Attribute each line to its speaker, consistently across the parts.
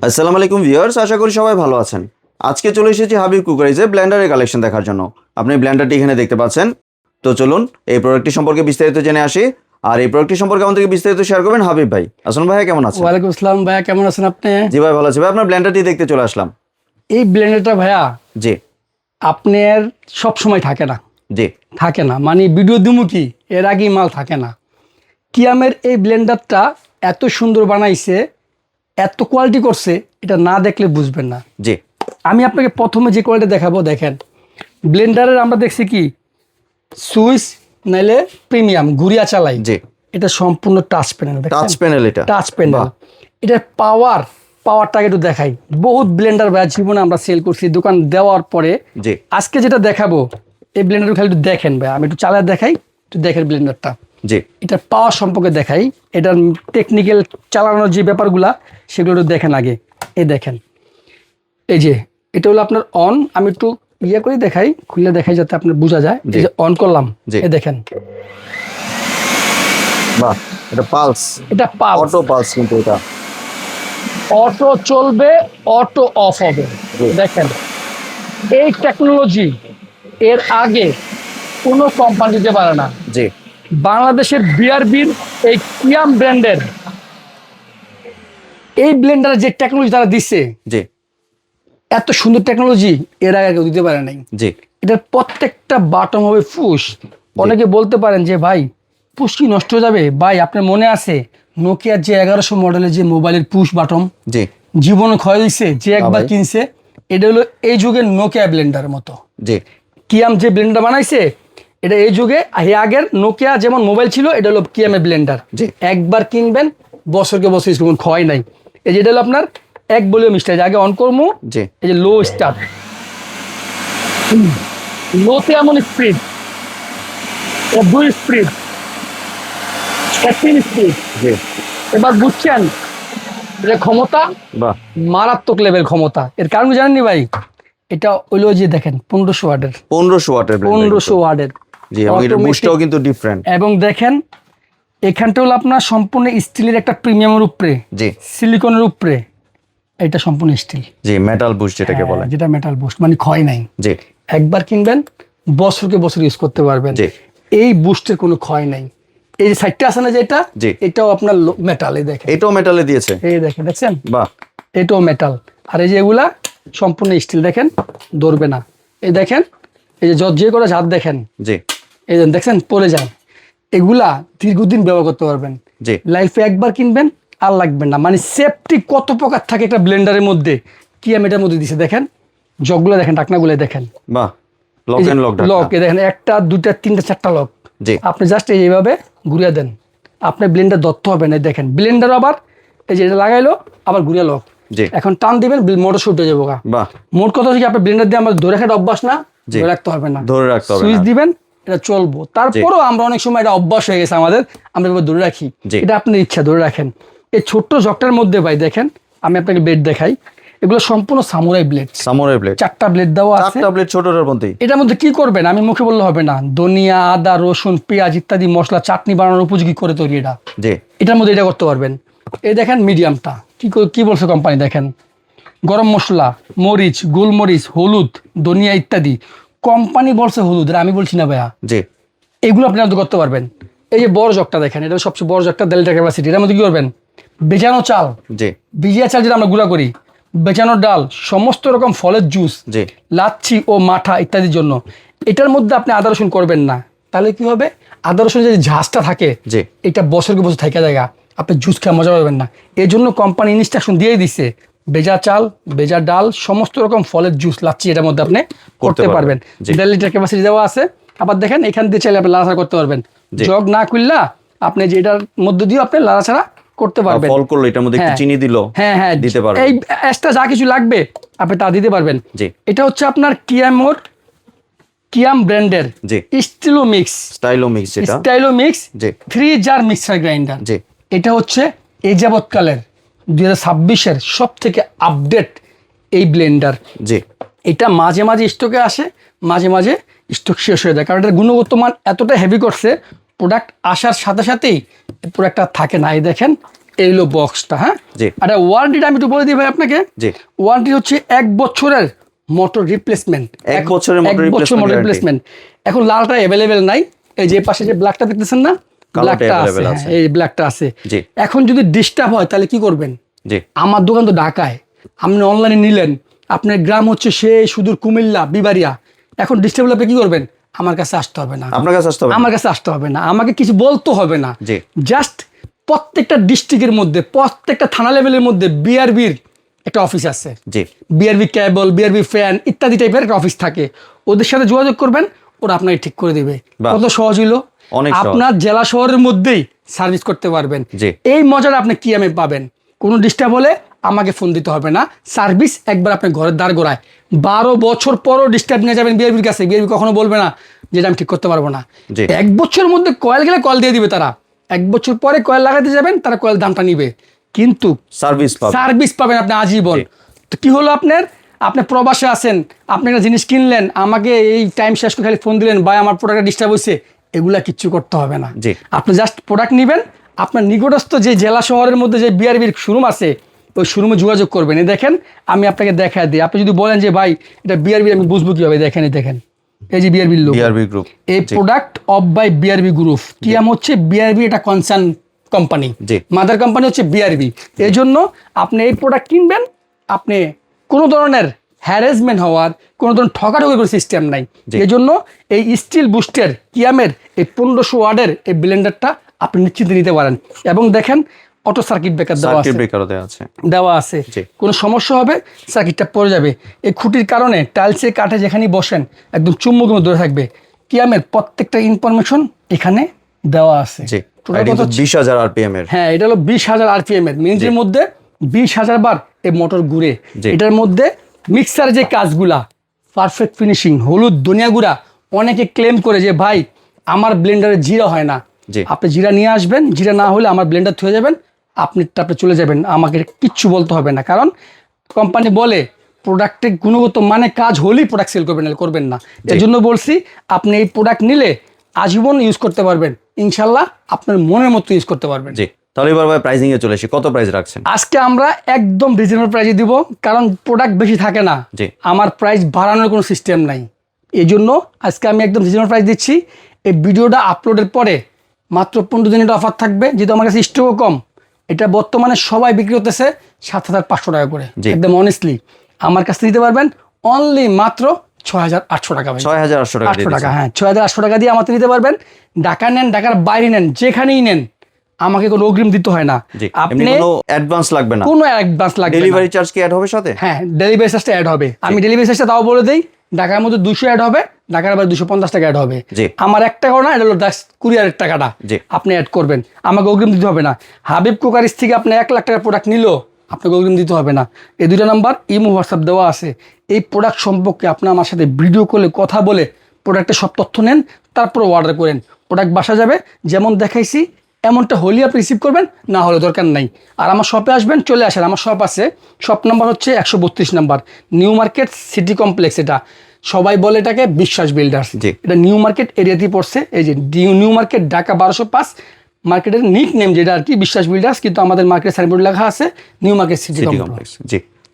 Speaker 1: আসসালামু আলাইকুম ভিউয়ার্স, আশা করি সবাই ভালো আছেন। আজকে চলে এসেছি হাবিব কুকারিজে ব্লেন্ডারের কালেকশন দেখার জন্য। আপনি ব্লেন্ডারটি এখানে দেখতে পাচ্ছেন। তো চলুন এই প্রোডাক্টটি সম্পর্কে বিস্তারিত জেনে আসি। আর এই প্রোডাক্টটি সম্পর্কে আমাদেরকে বিস্তারিত শেয়ার করবেন হাবিব ভাই। আসসালাম ভাইয়া, কেমন আছেন?
Speaker 2: ওয়ালাইকুম আসসালাম ভাইয়া, কেমন আছেন আপনি?
Speaker 1: জি ভাই, ভালো আছি ভাই। আপনার ব্লেন্ডারটি দেখতে চলে আসলাম।
Speaker 2: এই ব্লেন্ডারটা ভাইয়া
Speaker 1: জি
Speaker 2: আপনার সব সময় থাকে না,
Speaker 1: জি
Speaker 2: মানে ভিডিও দিমু কি এর আগেই মাল থাকে না। কিয়ামের এই ব্লেন্ডারটা এত সুন্দর বানাইছে, এত কোয়ালিটি করছে, এটা না দেখলে বুঝবেন না।
Speaker 1: জি
Speaker 2: আমি আপনাকে প্রথমে যে কোয়ালিটি দেখাবো, দেখেন ব্লেন্ডারের আমরা দেখছি কি সুইচ নাইলে প্রিমিয়াম ঘুরিয়া চালাই।
Speaker 1: জি
Speaker 2: এটা সম্পূর্ণ টাচ প্যানেল,
Speaker 1: টাচ প্যানেল, এটা
Speaker 2: টাচ প্যানেল।
Speaker 1: বাহ।
Speaker 2: এটার পাওয়ারটাকে একটু দেখাই। বহুত ব্লেন্ডার ভাই জীবনে আমরা সেল করছি দোকান দেওয়ার পরে।
Speaker 1: জি
Speaker 2: আজকে যেটা দেখাবো এই ব্লেন্ডার খালি একটু দেখেন ভাই, আমি একটু চালায় দেখাই, একটু দেখেন ব্লেন্ডারটা।
Speaker 1: জি
Speaker 2: এটার পাওয়ার সম্পর্কে দেখাই, এটার টেকনিক্যাল চালানোর যে ব্যাপারগুলা সেগুলো একটু দেখেন আগে। এই দেখেন, এই যে এটা হলো আপনার অন। আমি একটু ইয়ে করে দেখাই, খুলে দেখাই যাতে আপনার বোঝা যায়। এই যে অন করলাম,
Speaker 1: জি।
Speaker 2: এই দেখেন
Speaker 1: বাহ, এটা পালস,
Speaker 2: এটা পাওয়ার।
Speaker 1: অটো পালস কিন্তু এটা।
Speaker 2: অটো চলবে, অটো অফ হবে।
Speaker 1: জি।
Speaker 2: দেখেন এই টেকনোলজি এর আগে কোনো কোম্পানি দিতে পারে না।
Speaker 1: জি
Speaker 2: বাংলাদেশের বিআরবির এই কিয়াম ব্র্যান্ডের এই ব্লেন্ডারের যে টেকনোলজি তারা দিচ্ছে,
Speaker 1: জি
Speaker 2: এত সুন্দর টেকনোলজি এর আগে কেউ দিতে পারে নাই।
Speaker 1: জি
Speaker 2: এটার প্রত্যেকটা বাটন হবে ফুশ। অনেকে বলতে পারেন যে ভাই পুশ কি নষ্ট হয়ে যাবে? ভাই আপনার মনে আছে নোকিয়ার যে 1100 মডেলের যে মোবাইলের পুশ বাটন
Speaker 1: জি
Speaker 2: জীবনে ক্ষয় হয়েছে, যে একবার
Speaker 1: ভাই।
Speaker 2: কিনছে, এটা হলো এই যুগের নোকিয়া ব্লেন্ডারের মতো।
Speaker 1: জি
Speaker 2: কিয়াম যে ব্লেন্ডার বানাইছে এটা এই যুগে, আগের নোকিয়া যেমন মোবাইল ছিল, এটা হলো কিয়ামের ব্লেন্ডার।
Speaker 1: জি।
Speaker 2: একবার কিনবেন, বছরকে বছর ইউজ করবেন, ক্ষয় নাই। এই যেটা হলো আপনার এক বলিও মিস্টার, আগে অন করবো।
Speaker 1: জি
Speaker 2: এই যে লো স্টার্ট, লোতে এমন স্পিড, দুই স্পিড, তিন স্পিড।
Speaker 1: জি
Speaker 2: এবার বুঝছেন এটা ক্ষমতা,
Speaker 1: বাহ,
Speaker 2: মারাত্মক লেভেল ক্ষমতা। এর কারণ কি জানেননি ভাই? এটা হইলো যে দেখেন 1500 ওয়াটের,
Speaker 1: 1500 ওয়াটের ব্লেন্ডার।
Speaker 2: 1500 ওয়াটের।
Speaker 1: জি, এবং এটার বুস্টটাও কিন্তু ডিফারেন্ট।
Speaker 2: এবং দেখেন এখানটা হলো আপনার সম্পূর্ণ স্টিলের একটা প্রিমিয়ামের উপরে,
Speaker 1: জি
Speaker 2: সিলিকনের উপরে, এটা সম্পূর্ণ স্টিল।
Speaker 1: জি মেটাল বুস্ট যেটাকে বলে।
Speaker 2: যেটা মেটাল বুস্ট, মানে ক্ষয় নাই।
Speaker 1: জি
Speaker 2: একবার কিনবেন, বছরকে বছর ইউজ করতে পারবেন।
Speaker 1: জি
Speaker 2: এই বুস্টের কোনো ক্ষয় নাই। এই যে সাইডটা আছে না যেটা,
Speaker 1: জি।
Speaker 2: এটাও আপনার মেটাল। এই দেখেন,
Speaker 1: এটাও মেটালে দিয়েছে।
Speaker 2: এই দেখেন, দেখছেন
Speaker 1: বাহ,
Speaker 2: এটাও মেটাল। আর এই যে এগুলা সম্পূর্ণ স্টিল, দেখেন ধরবে না। এই দেখেন, এই যে যে করে হাত দেখেন,
Speaker 1: জি
Speaker 2: এই যে দেখছেন পড়ে যায়। এগুলা দীর্ঘদিন ব্যবহার করতে পারবেন।
Speaker 1: জি
Speaker 2: লাইফে একবার কিনবেন আর লাগবেন না। মানে সেফটি কত প্রকার থাকে একটা ব্লেন্ডারের মধ্যে, কি আমি এটার মধ্যে দিছে। দেখেন জগগুলো দেখেন, ডাকনাগুলো দেখেন,
Speaker 1: বাহ, লক এন্ড লক
Speaker 2: লক। এ দেখেন একটা, দুইটা, তিনটা, চারটা লক।
Speaker 1: জি
Speaker 2: আপনি জাস্ট এইভাবে ঘুরিয়ে দেন, আপনার ব্লেন্ডার ধরতে হবে না। দেখেন ব্লেন্ডার আবার এই যে এটা লাগাইলো, আবার ঘুরিয়ে লক।
Speaker 1: জি
Speaker 2: এখন টান দিবেন, মোটর শুট হয়ে যাবো।
Speaker 1: বাহ,
Speaker 2: মোট কথা হচ্ছে কি, আপনার ব্লেন্ডার দিয়ে আমার ধরে রাখার অভ্যাস না,
Speaker 1: জি।
Speaker 2: ধরে রাখতে হবে না,
Speaker 1: ধরে রাখতে হবে
Speaker 2: সুইচ
Speaker 1: না।
Speaker 2: দিবেন, এটা চলবো। তারপরেও আমরা অনেক সময় এটা অভ্যাস হয়ে গেছে আমাদের, আমরা এবার ধরে রাখি।
Speaker 1: জি।
Speaker 2: এটা আপনার ইচ্ছা, ধরে রাখেন। এই ছোট্ট জগটার মধ্যে ভাই দেখেন, আমি আপনাকে ব্লেড দেখাই। এগুলো সম্পূর্ণ সামুরাই ব্লেড,
Speaker 1: সামুরাই ব্লেড।
Speaker 2: 4টা ব্লেড দেওয়া আছে।
Speaker 1: 4টা ব্লেড ছোটটার মধ্যেই।
Speaker 2: এটার মধ্যে কি করবেন আমি মুখে বললে হবে না, ধনিয়া, আদা, রসুন, পেঁয়াজ ইত্যাদি মশলা চাটনি বানানোর উপযোগী করে তৈরি এটা।
Speaker 1: জি
Speaker 2: এটার মধ্যে এটা করতে পারবেন। এই দেখেন মিডিয়ামটা কি বলছে কোম্পানি, দেখেন গরম মশলা, মরিচ, গোলমরিচ, হলুদ, ধনিয়া ইত্যাদি। কোম্পানি বলছে হলুদ, আমি বলছি না ভাইয়া।
Speaker 1: জি
Speaker 2: এগুলো আপনি আমাদের করতে পারবেন। এই যে বড় জগটা দেখেন, এটা সবচেয়ে বড় জগটা, 1.5 লিটার ক্যাপাসিটি। এটার মধ্যে কি করবেন, বেচানো চাল,
Speaker 1: জি
Speaker 2: ভিজিয়া চাল যেটা আমরা গুঁড়া করি, বেচানো ডাল, সমস্ত রকম ফলের জুস,
Speaker 1: জি
Speaker 2: লাচ্ছি ও মাঠা ইত্যাদির জন্য। এটার মধ্যে আপনি আদা রসুন করবেন না, তাহলে কি হবে, আদা রসুনের যে ঝাঁজটা থাকে,
Speaker 1: জি
Speaker 2: এটা বছরকে বছর থাকা জায়গা, আপনি জুস খেয়ে মজা পাবেন না। এই জন্য কোম্পানি ইনস্ট্রাকশন দিয়ে দিচ্ছে, ভেজা চাল, ভেজা ডাল, সমস্ত রকম ফলের জুস, লাচ্ছি এটার মধ্যে আপনি করতে পারবেন।
Speaker 1: জি।
Speaker 2: 1.5 লিটার ক্যাপাসিটি দেওয়া আছে। আবার দেখেন এখান দিয়ে চাইলে আপনি লাড়াছাড়া করতে পারবেন।
Speaker 1: জি।
Speaker 2: জগ না খুললা আপনি যে এটার মধ্যে দিয়ে আপনি লাড়াছাড়া করতে পারবেন।
Speaker 1: ফল করলো, এটার মধ্যে একটু
Speaker 2: হ্যাঁ।
Speaker 1: চিনি দিল,
Speaker 2: হ্যাঁ হ্যাঁ,
Speaker 1: দিতে পারবেন।
Speaker 2: এই এক্সট্রা যা কিছু লাগবে আপনি তা দিতে পারবেন।
Speaker 1: জি।
Speaker 2: এটা হচ্ছে আপনার কিয়াম ব্র্যান্ডের
Speaker 1: জি।
Speaker 2: স্টিলো মিক্স,
Speaker 1: স্টাইলো মিক্স যেটা।
Speaker 2: স্টাইলো মিক্স
Speaker 1: জি
Speaker 2: 3 জার মিক্সার গ্রাইন্ডার।
Speaker 1: জি
Speaker 2: এটা হচ্ছে এই যাবৎকালের 2026-এর সব থেকে আপডেট এই ব্লেন্ডার।
Speaker 1: জি
Speaker 2: এটা মাঝে মাঝে স্টকে আসে, মাঝে মাঝে স্টক শেষ হয়ে যায়, কারণ এটার গুণগত মান এতটা হেভি করছে, প্রোডাক্ট আসার সাথে সাথেই প্রোডাক্টটা থাকে না। এই দেখেন এই হলো বক্সটা, হ্যাঁ।
Speaker 1: জি।
Speaker 2: আর ওয়ারেন্টিটা আমি একটু বলে দিই ভাই আপনাকে।
Speaker 1: জি।
Speaker 2: ওয়ারেন্টি হচ্ছে 1 বছরের মোটর রিপ্লেসমেন্ট।
Speaker 1: 1 বছরের মোটর
Speaker 2: রিপ্লেসমেন্ট। এখন লালটা অ্যাভেলেবেল নাই, এই যে পাশে যে ব্ল্যাকটা দেখতেছেন না, ব্ল্যাকটা আছে, হ্যাঁ, এই ব্ল্যাকটা আছে।
Speaker 1: জি।
Speaker 2: এখন যদি ডিস্টার্ব হয় তাহলে কি করবেন?
Speaker 1: জি।
Speaker 2: আমার দোকান তো ঢাকায়, আপনি অনলাইনে নিলেন, আপনার গ্রাম হচ্ছে সেই সুদূর কুমিল্লা বিবারিয়া, এখন ডিস্টার্ব হলে আপনি কি করবেন? আমার কাছে আসতে হবে না,
Speaker 1: আপনার কাছে আসতে হবে?
Speaker 2: আমার কাছে আসতে হবে না, আমাকে কিছু বলতে হবে না।
Speaker 1: জি।
Speaker 2: জাস্ট প্রত্যেকটা ডিস্ট্রিক্টের মধ্যে, প্রত্যেকটা থানা লেভেলের মধ্যে বিআরবির একটা অফিস আছে।
Speaker 1: জি।
Speaker 2: বিআরবি কেবল, বিআরবি ফ্যান ইত্যাদি টাইপের একটা অফিস থাকে, ওদের সাথে যোগাযোগ করবেন, ওরা আপনাকে ঠিক করে দেবে। কত সহজ হলো! আপনার জেলা শহরের মধ্যেই সার্ভিস করতে পারবেন। এই মজাটা আপনি কি আমি পাবেন? কোনো ডিস্টার্ব হলে আমাকে ফোন দিতে হবে না, সার্ভিস একবার আপনার ঘরের দ্বার গোড়ায়। 12 বছর পরও ডিস্টার্ব নিয়ে যাবেন বিআরবির কাছে, বিআরবি কখনো বলবে না যেটা আমি ঠিক করতে পারবো না। 1 বছরের মধ্যে কয়েল গেলে কয়েল দিয়ে দিবে তারা, 1 বছর পরে কয়েল লাগাতে যাবেন, তারা কয়েল দামটা নিবে, কিন্তু সার্ভিস পাবেন আপনি আজীবন। তো কি হলো আপনার প্রবাসে আছেন, আপনি একটা জিনিস কিনলেন, আমাকে এই টাইম শেষ করে খালি ফোন দিলেন, ভাই আমার প্রোডাক্টটা ডিস্টার্ব হয়েছে, এগুলা কিচ্ছু করতে হবে না। আপনি জাস্ট প্রোডাক্ট নেবেন, আপনার নিকটস্থ যে জেলা শহরের মধ্যে যে বিআরবির শোরুম আছে, ওই শোরুমে যোগাযোগ করবেন। এই দেখেন, আমি আপনাকে দেখায় দিই। আপনি যদি বলেন যে ভাই এটা বিআরবি, আমি বুঝবো কিভাবে? দেখেন, এই দেখেন, এই যে বিআরবি লোগো,
Speaker 1: বিআরবি গ্রুপ,
Speaker 2: এই product of by BRB group. কিয়াম হচ্ছে বিআরবি এটা কনসার্ন কোম্পানি, মাদার কোম্পানি হচ্ছে বিআরবি। এই জন্য আপনি এই প্রোডাক্ট কিনবেন, আপনি কোনো ধরনের হ্যারাসমেন্ট হওয়ার, কোনো ধরনের ঠকাঠকির কোনো সিস্টেম নাই। এই জন্য এই স্টিল বুস্টের কিয়ামের এই 1500 ওয়াটের এই ব্লেন্ডারটা আপনি নিশ্চিন্তে নিতে পারেন। এবং দেখেন অটো সার্কিট ব্রেকার দেওয়া আছে, কোনো সমস্যা হবে সার্কিটটা পড়ে যাবে। এই খুঁটির কারণে টাইলসের কাঠে যেখানে বসেন একদম চুম্বকের মধ্যে ধরে থাকবে। কিয়ামের প্রত্যেকটা ইনফরমেশন এখানে দেওয়া আছে।
Speaker 1: 20,000 RPM এর,
Speaker 2: হ্যাঁ, এটা হলো 20,000 RPM এর, মিনিটের মধ্যে 20,000 বার এই মোটর ঘুরে। এটার মধ্যে মিক্সার যে কাজগুলা পারফেক্ট ফিনিশিং, হলুদ ধনিয়া গুঁড়া, অনেকে ক্লেম করে যে ভাই আমার ব্লেন্ডারে জিরা হয় না। আপনি জিরা নিয়ে আসবেন, জিরা না হলে আমার ব্লেন্ডার থুয়ে যাবেন, আপনি চলে যাবেন, আমাকে কিচ্ছু বলতে হবে না। কারণ কোম্পানি বলে প্রোডাক্টের গুণগত মানে কাজ হলেই প্রোডাক্ট সেল করবেন না। এই জন্য বলছি, আপনি এই প্রোডাক্ট নিলে আজীবন ইউজ করতে পারবেন, ইনশাল্লাহ আপনার মনের মতো ইউজ করতে পারবেন।
Speaker 1: তাহলে এবার ভাই প্রাইসিং এ চলে এসে কত প্রাইস রাখছেন?
Speaker 2: আজকে আমরা একদম রিজনেবল প্রাইসে দিব, কারণ প্রোডাক্ট বেশি থাকে না, আমার প্রাইস বাড়ানোর কোনো সিস্টেম নাই। এই জন্য আজকে আমি একদম রিজনেবল প্রাইস দিচ্ছি। এই ভিডিওটা আপলোডের পরে মাত্র 15 দিন এটা অফার থাকবে, যেহেতু আমার কাছে স্টকও কম। এটা বর্তমানে সবাই বিক্রি করতেছে 7,500 টাকা করে। একদম অনেস্টলি আমার কাছে নিতে পারবেন অনলি মাত্র 6,800 টাকা।
Speaker 1: 6,800 টাকা,
Speaker 2: হ্যাঁ, 6,800 টাকা দিয়ে আমাকে নিতে পারবেন। ঢাকা নেন, ঢাকার বাইরে নেন, যেখানেই নেন, আমাকে কোনো অগ্রিম দিতে হয় না।
Speaker 1: আপনি কোনো অ্যাডভান্স লাগবে না,
Speaker 2: কোনো অ্যাডভান্স লাগবে না।
Speaker 1: ডেলিভারি চার্জ কি অ্যাড হবে সাথে?
Speaker 2: হ্যাঁ, ডেলিভারি চার্জটা অ্যাড হবে। আমি ডেলিভারি চার্জটা তাও বলে দেই, ঢাকার মধ্যে 200 অ্যাড হবে, ঢাকার বাইরে 250 টাকা অ্যাড হবে। আমার 1 টাকাও না, এটা হলো কুরিয়ারের টাকাটা আপনি অ্যাড করবেন, আমাকে অগ্রিম দিতে হবে না। হাবিব কুকারিজ থেকে আপনি 1 লাখ টাকার প্রোডাক্ট নিল, আপনাকে অগ্রিম দিতে হবে না। এই 2টা নাম্বার ইমো হোয়াটসঅ্যাপ দেওয়া আছে। এই প্রোডাক্ট সম্পর্কে আপনি আমার সাথে ভিডিও কলে কথা বলে প্রোডাক্টের সব তথ্য নেন, তারপর অর্ডার করেন। প্রোডাক্ট বাসা যাবে, যেমন দেখাইছি এমনটা হলে আপনি রিসিভ করবেন, না হলে দরকার নাই। আর আমার শপে আসবেন, চলে আসেন, আমার শপ আছে, শপ নাম্বার হচ্ছে 132 number, new market city complex. এটা সবাই বলে এটাকে বিশ্বাস বিল্ডার্স, এটা নিউ মার্কেট এরিয়াতেই পড়ছে। এই যে নিউ মার্কেট, ঢাকা 1205, মার্কেটের নিক নেম যেটা আর কি বিশ্বাস বিল্ডার্স, কিন্তু আমাদের মার্কেট সাইনবোর্ড লেখা আছে নিউ মার্কেট সিটি কমপ্লেক্স।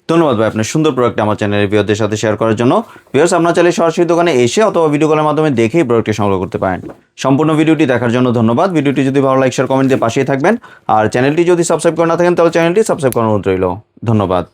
Speaker 1: ধন্যবাদ ভাই আপনার সুন্দর প্রোডাক্টটা আমার চ্যানেলের ভিউয়ারদের সাথে শেয়ার করার জন্য। ভিউয়ার্স, আপনারা চাইলে সরাসরি দোকানে এসে অথবা ভিডিও কলের মাধ্যমে দেখেই প্রোডাক্টটি সংগ্রহ করতে পারেন। সম্পূর্ণ ভিডিওটি দেখার জন্য ধন্যবাদ। ভিডিওটি যদি ভালো লাইক শেয়ার কমেন্ট দিয়ে পাশেই থাকবেন, আর চ্যানেলটি যদি সাবস্ক্রাইব করে না থাকেন তাহলে চ্যানেলটি সাবস্ক্রাইব করার অনুরোধ রইল। ধন্যবাদ।